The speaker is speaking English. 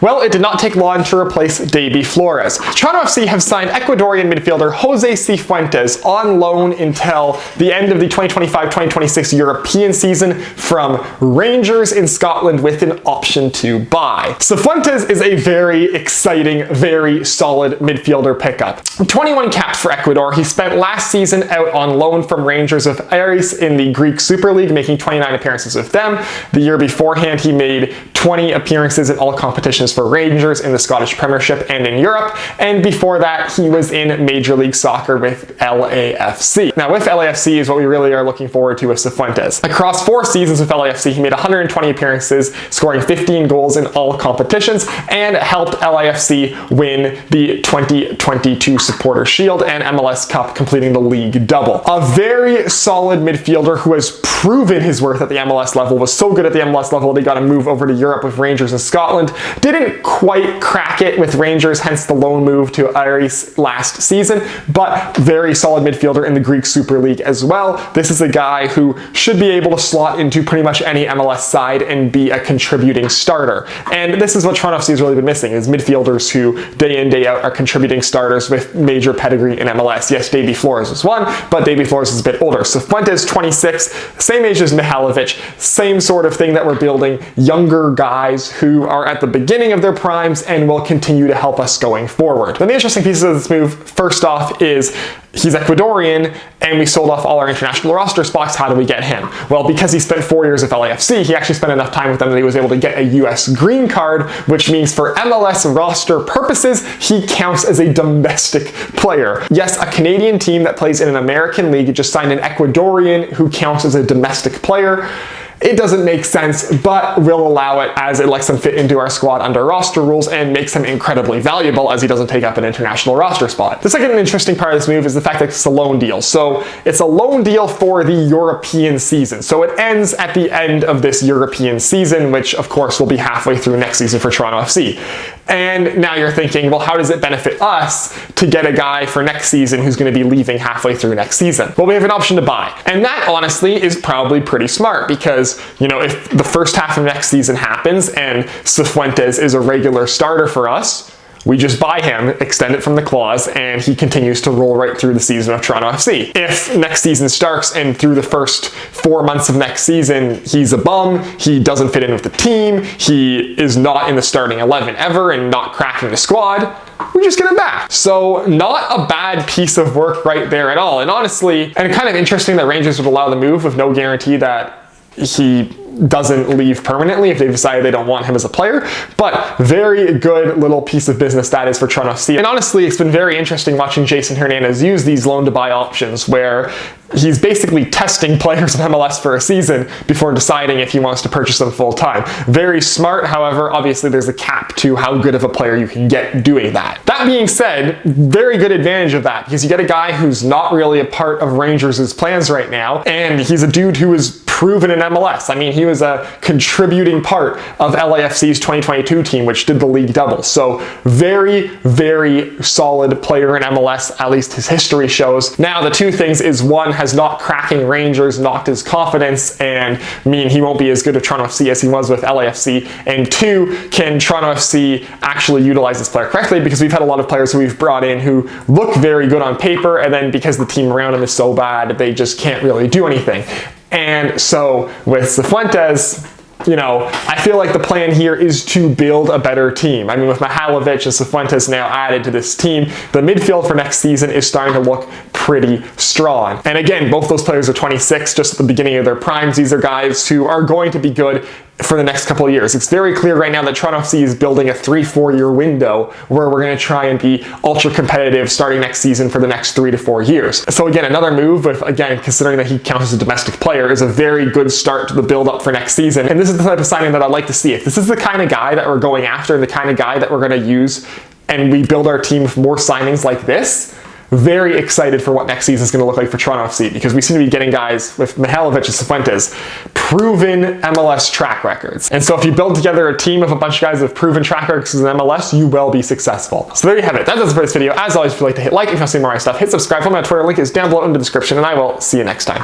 Well, it did not take long to replace Davy Flores. Toronto FC have signed Ecuadorian midfielder Jose Cifuentes on loan until the end of the 2025-2026 European season from Rangers in Scotland with an option to buy. Cifuentes is a very exciting, very solid midfielder pickup. 21 caps for Ecuador. He spent last season out on loan from Rangers with Aris in the Greek Super League, making 29 appearances with them. The year beforehand, he made 20 appearances in all competitions for Rangers in the Scottish Premiership and in Europe, and before that he was in Major League Soccer with LAFC. Now with LAFC is what we really are looking forward to with Cifuentes. Across 4 seasons with LAFC, he made 120 appearances, scoring 15 goals in all competitions, and helped LAFC win the 2022 Supporter Shield and MLS Cup, completing the league double. A very solid midfielder who has proven his worth at the MLS level, was so good at the MLS level they got to move over to Europe with Rangers in Scotland. Didn't quite crack it with Rangers, hence the loan move to Aris last season, but very solid midfielder in the Greek Super League as well. This is a guy who should be able to slot into pretty much any MLS side and be a contributing starter. And this is what Toronto FC has really been missing, is midfielders who day in, day out are contributing starters with major pedigree in MLS. Yes, Davy Flores is one, but Davy Flores is a bit older. Cifuentes, 26, same age as Mihalovic, same sort of thing that we're building, younger guys who are at the beginning of their primes and will continue to help us going forward. Now, the interesting pieces of this move, first off, is he's Ecuadorian and we sold off all our international roster spots. How do we get him? Well, because he spent 4 years with LAFC, he actually spent enough time with them that he was able to get a US green card, which means for MLS roster purposes, he counts as a domestic player. Yes, a Canadian team that plays in an American league just signed an Ecuadorian who counts as a domestic player. It doesn't make sense, but we'll allow it as it lets him fit into our squad under roster rules and makes him incredibly valuable as he doesn't take up an international roster spot. The second interesting part of this move is the fact that it's a loan deal. So it's a loan deal for the European season. So it ends at the end of this European season, which of course will be halfway through next season for Toronto FC. And now you're thinking, well, how does it benefit us to get a guy for next season who's going to be leaving halfway through next season? Well, we have an option to buy. And that honestly is probably pretty smart because, you know, if the first half of next season happens and Cifuentes is a regular starter for us, we just buy him, extend it from the clause, and he continues to roll right through the season of Toronto FC. If next season starts and through the first 4 months of next season, he's a bum, he doesn't fit in with the team, he is not in the starting 11 ever and not cracking the squad, we just get him back. So not a bad piece of work right there at all. And honestly, and kind of interesting that Rangers would allow the move with no guarantee that he doesn't leave permanently if they decide they don't want him as a player, but very good little piece of business that is for Toronto FC. And honestly, it's been very interesting watching Jason Hernandez use these loan to buy options where he's basically testing players in MLS for a season before deciding if he wants to purchase them full time. Very smart, however, obviously there's a cap to how good of a player you can get doing that. That being said, very good advantage of that because you get a guy who's not really a part of Rangers' plans right now, and he's a dude who is proven in MLS. I mean, he was a contributing part of LAFC's 2022 team, which did the league double. So very, very solid player in MLS, at least his history shows. Now, the two things is, one, has not cracking Rangers knocked his confidence and mean he won't be as good at Toronto FC as he was with LAFC, and two, can Toronto FC actually utilize this player correctly, because we've had a lot of players who we've brought in who look very good on paper, and then because the team around him is so bad, they just can't really do anything. And so with Cifuentes, you know, I feel like the plan here is to build a better team. I mean, with Mihalovic and Cifuentes now added to this team, the midfield for next season is starting to look pretty strong. And again, both those players are 26, just at the beginning of their primes. These are guys who are going to be good for the next couple of years. It's very clear right now that Toronto FC is building a 3-4 year window where we're going to try and be ultra competitive starting next season for the next 3 to 4 years. So again, another move, with, again, considering that he counts as a domestic player, is a very good start to the build up for next season. And this is the type of signing that I'd like to see. If this is the kind of guy that we're going after, the kind of guy that we're going to use, and we build our team with more signings like this, very excited for what next season is going to look like for Toronto FC, because we seem to be getting guys with Mihalovic and Cifuentes proven MLS track records. And so if you build together a team of a bunch of guys with proven track records in MLS, you will be successful. So there you have it. That does it for this video. As always, if you'd like to hit like, if you want to see more of my stuff, hit subscribe. Follow me on Twitter. Link is down below in the description, and I will see you next time.